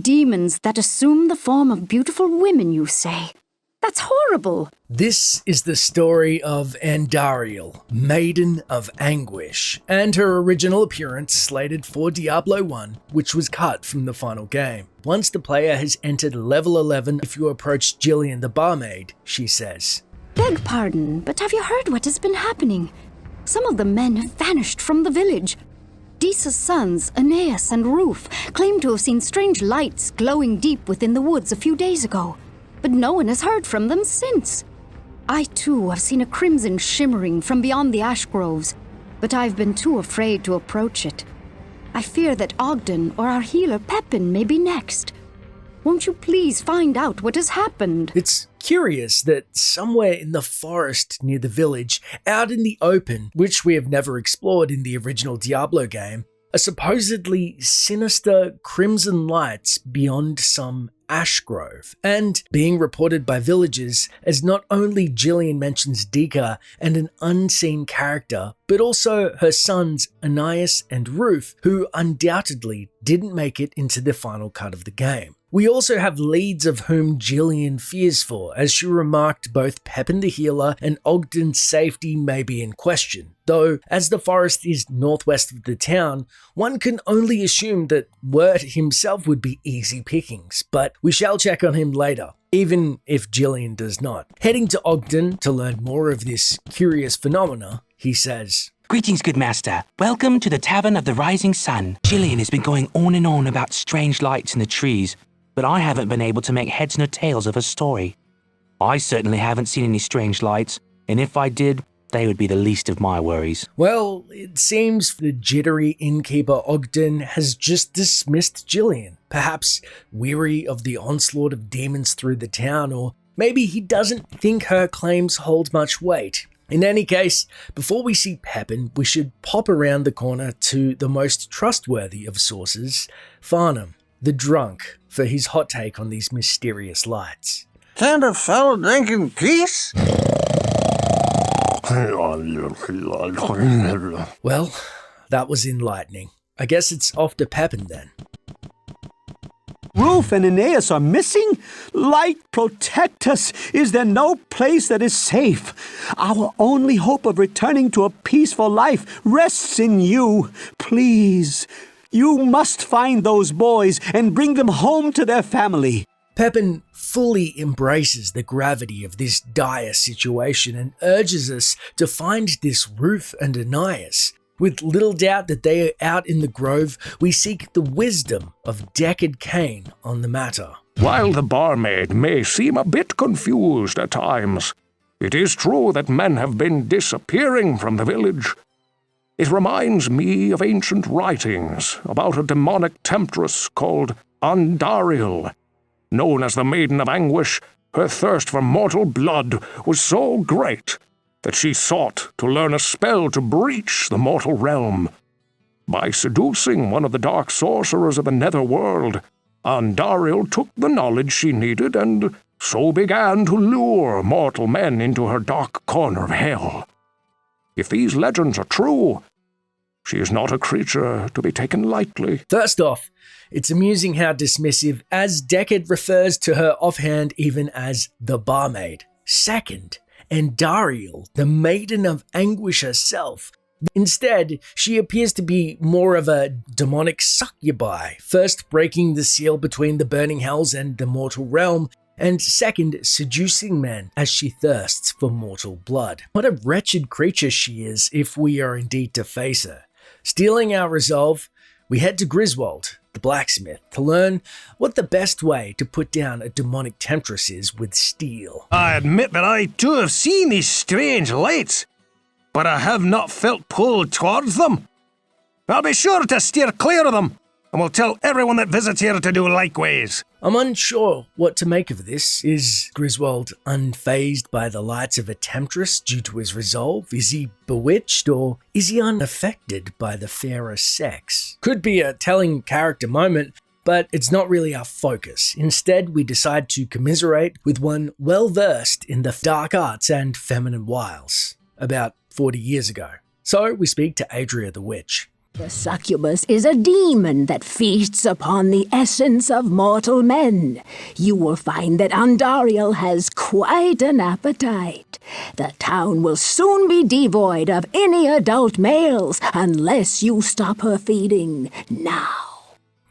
Demons that assume the form of beautiful women, you say? That's horrible. This is the story of Andariel, Maiden of Anguish, and her original appearance slated for Diablo 1, which was cut from the final game. Once the player has entered level 11, if you approach Jillian the barmaid, she says, Beg pardon, but have you heard what has been happening? Some of the men have vanished from the village. Disa's sons, Aeneas and Ruf, claim to have seen strange lights glowing deep within the woods a few days ago, but no one has heard from them since. I too have seen a crimson shimmering from beyond the ash groves, but I've been too afraid to approach it. I fear that Ogden or our healer Pepin may be next. Won't you please find out what has happened? It's curious that somewhere in the forest near the village, out in the open, which we have never explored in the original Diablo game, are supposedly sinister crimson lights beyond some ash grove, and being reported by villagers as not only Jillian mentions Dika and an unseen character, but also her sons Aeneas and Ruf, who undoubtedly didn't make it into the final cut of the game. We also have leads of whom Jillian fears for, as she remarked both Pepin the healer and Ogden's safety may be in question, though as the forest is northwest of the town, one can only assume that Wirt himself would be easy pickings, but we shall check on him later, even if Jillian does not. Heading to Ogden to learn more of this curious phenomena, he says, Greetings, good master. Welcome to the Tavern of the Rising Sun. Jillian has been going on and on about strange lights in the trees, but I haven't been able to make heads nor tails of her story. I certainly haven't seen any strange lights, and if I did, they would be the least of my worries. Well, it seems the jittery innkeeper Ogden has just dismissed Jillian, perhaps weary of the onslaught of demons through the town, or maybe he doesn't think her claims hold much weight. In any case, before we see Pepin, we should pop around the corner to the most trustworthy of sources, Farnham, the drunk, for his hot take on these mysterious lights. Can't a fellow drink in peace? Well, that was enlightening. I guess it's off to Pepin then. Ruf and Aeneas are missing? Light, protect us! Is there no place that is safe? Our only hope of returning to a peaceful life rests in you. Please, you must find those boys and bring them home to their family. Pepin fully embraces the gravity of this dire situation and urges us to find this Ruf and Aeneas. With little doubt that they are out in the grove, we seek the wisdom of Deckard Cain on the matter. While the barmaid may seem a bit confused at times, it is true that men have been disappearing from the village. It reminds me of ancient writings about a demonic temptress called Andariel. Known as the Maiden of Anguish, her thirst for mortal blood was so great that she sought to learn a spell to breach the mortal realm. By seducing one of the dark sorcerers of the netherworld, Andariel took the knowledge she needed and so began to lure mortal men into her dark corner of hell. If these legends are true, she is not a creature to be taken lightly. First off, it's amusing how dismissive, as Deckard refers to her offhand even as the barmaid. Second, Andariel, the Maiden of Anguish herself. Instead, she appears to be more of a demonic succubi, first breaking the seal between the burning hells and the mortal realm, and second, seducing men as she thirsts for mortal blood. What a wretched creature she is if we are indeed to face her. Stealing our resolve, we head to Griswold, the blacksmith, to learn what the best way to put down a demonic temptress is with steel. I admit that I too have seen these strange lights, but I have not felt pulled towards them. I'll be sure to steer clear of them, and will tell everyone that visits here to do likewise. I'm unsure what to make of this. Is Griswold unfazed by the lights of a temptress due to his resolve? Is he bewitched, or is he unaffected by the fairer sex? Could be a telling character moment, but it's not really our focus. Instead, we decide to commiserate with one well-versed in the dark arts and feminine wiles, about 40 years ago. So we speak to Adria the Witch. The succubus is a demon that feasts upon the essence of mortal men. You will find that Andariel has quite an appetite. The town will soon be devoid of any adult males unless you stop her feeding now.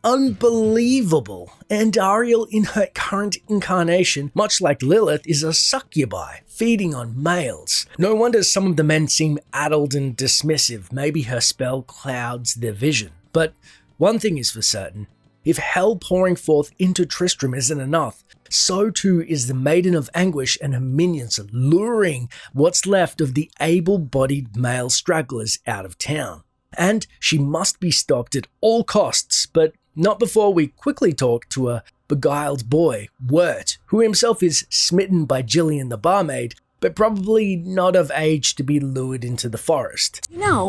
Unbelievable! Andariel in her current incarnation, much like Lilith, is a succubi, feeding on males. No wonder some of the men seem addled and dismissive. Maybe her spell clouds their vision. But one thing is for certain, if hell pouring forth into Tristram isn't enough, so too is the Maiden of Anguish and her minions luring what's left of the able-bodied male stragglers out of town. And she must be stopped at all costs, but not before we quickly talk to a beguiled boy, Wirt, who himself is smitten by Gillian the barmaid, but probably not of age to be lured into the forest.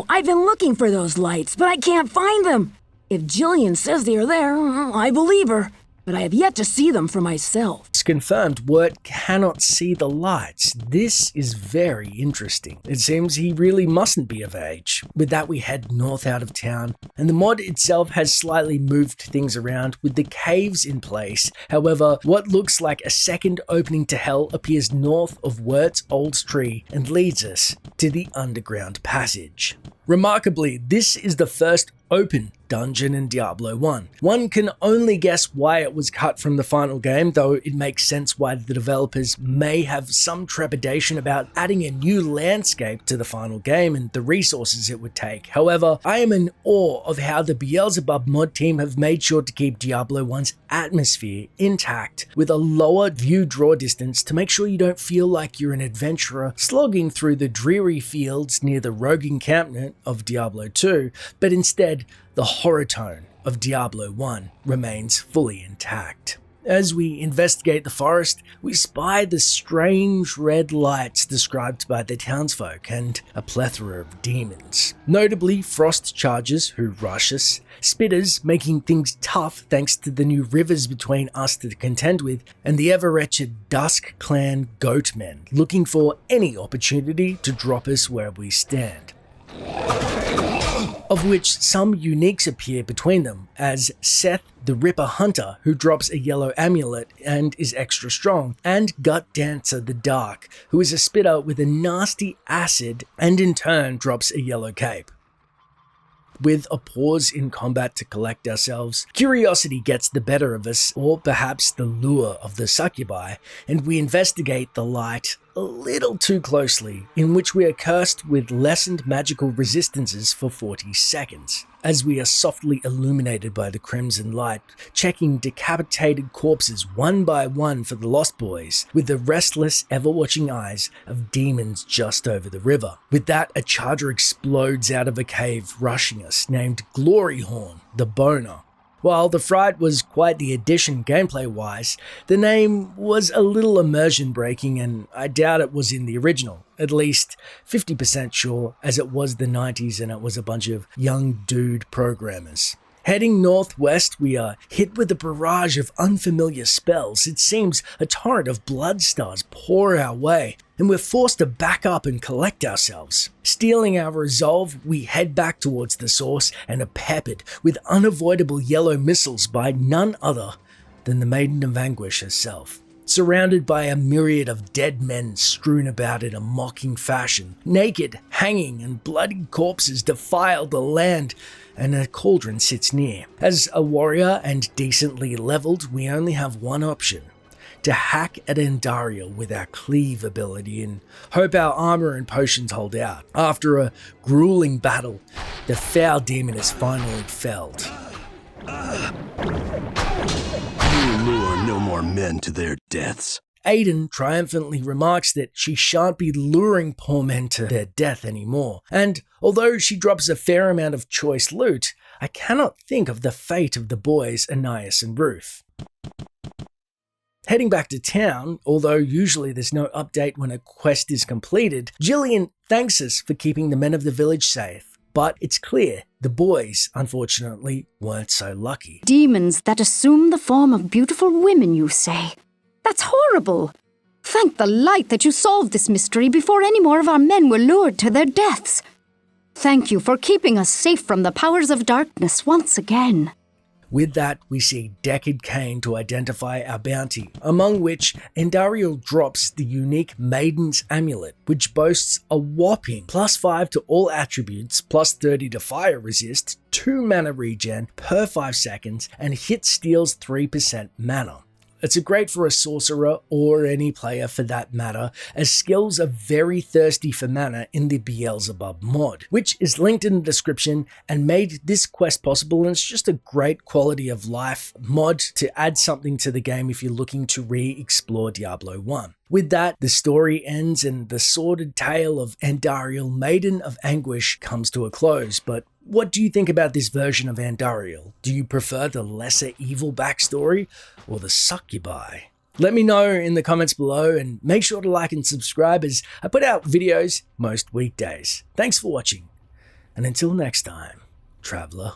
I've been looking for those lights, but I can't find them. If Gillian says they are there, I believe her, but I have yet to see them for myself. It's confirmed Wirt cannot see the lights. This is very interesting. It seems he really mustn't be of age. With that, we head north out of town, and the mod itself has slightly moved things around with the caves in place. However, what looks like a second opening to hell appears north of Wirt's old tree and leads us to the underground passage. Remarkably, this is the first open dungeon in Diablo 1. One can only guess why it was cut from the final game, though it makes sense why the developers may have some trepidation about adding a new landscape to the final game and the resources it would take. However, I am in awe of how the Beelzebub mod team have made sure to keep Diablo 1's atmosphere intact with a lower view draw distance to make sure you don't feel like you're an adventurer slogging through the dreary fields near the rogue encampment of Diablo 2, but instead the horror tone of Diablo 1 remains fully intact. As we investigate the forest, we spy the strange red lights described by the townsfolk and a plethora of demons. Notably, frost chargers who rush us, spitters making things tough thanks to the new rivers between us to contend with, and the ever-wretched Dusk Clan goatmen looking for any opportunity to drop us where we stand. Of which some uniques appear between them, as Seth the Ripper Hunter, who drops a yellow amulet and is extra strong, and Gut Dancer the Dark, who is a spitter with a nasty acid and in turn drops a yellow cape. With a pause in combat to collect ourselves, curiosity gets the better of us, or perhaps the lure of the succubi, and we investigate the light a little too closely, in which we are cursed with lessened magical resistances for 40 seconds, as we are softly illuminated by the crimson light, checking decapitated corpses one by one for the Lost Boys, with the restless, ever-watching eyes of demons just over the river. With that, a charger explodes out of a cave, rushing us, named Gloryhorn, the Boner. While the Fright was quite the addition gameplay-wise, the name was a little immersion-breaking and I doubt it was in the original, at least 50% sure, as it was the 90s and it was a bunch of young dude programmers. Heading northwest, we are hit with a barrage of unfamiliar spells. It seems a torrent of blood stars pour our way, and we're forced to back up and collect ourselves. Stealing our resolve, we head back towards the source and are peppered with unavoidable yellow missiles by none other than the Maiden of Anguish herself. Surrounded by a myriad of dead men strewn about in a mocking fashion, naked, hanging, and bloody corpses defile the land, and a cauldron sits near. As a warrior and decently leveled, we only have one option: to hack at Andariel with our cleave ability and hope our armor and potions hold out. After a grueling battle, the foul demon is finally felled. You lure no more men to their deaths. Aiden triumphantly remarks that she shan't be luring poor men to their death anymore, and although she drops a fair amount of choice loot, I cannot think of the fate of the boys Anais and Ruth. Heading back to town, although usually there's no update when a quest is completed, Gillian thanks us for keeping the men of the village safe. But it's clear the boys, unfortunately, weren't so lucky. Demons that assume the form of beautiful women, you say? That's horrible. Thank the light that you solved this mystery before any more of our men were lured to their deaths. Thank you for keeping us safe from the powers of darkness once again. With that, we see Deckard Cain to identify our bounty, among which Andariel drops the unique Maiden's Amulet, which boasts a whopping +5 to all attributes, +30 to fire resist, 2 mana regen per 5 seconds, and hit steals 3% mana. It's great for a sorcerer or any player for that matter, as skills are very thirsty for mana in the Beelzebub mod, which is linked in the description and made this quest possible, and it's just a great quality of life mod to add something to the game if you're looking to re-explore Diablo 1. With that, the story ends and the sordid tale of Andariel, Maiden of Anguish, comes to a close, but what do you think about this version of Andariel? Do you prefer the lesser evil backstory or the succubi? Let me know in the comments below, and make sure to like and subscribe as I put out videos most weekdays. Thanks for watching, and until next time, Traveler.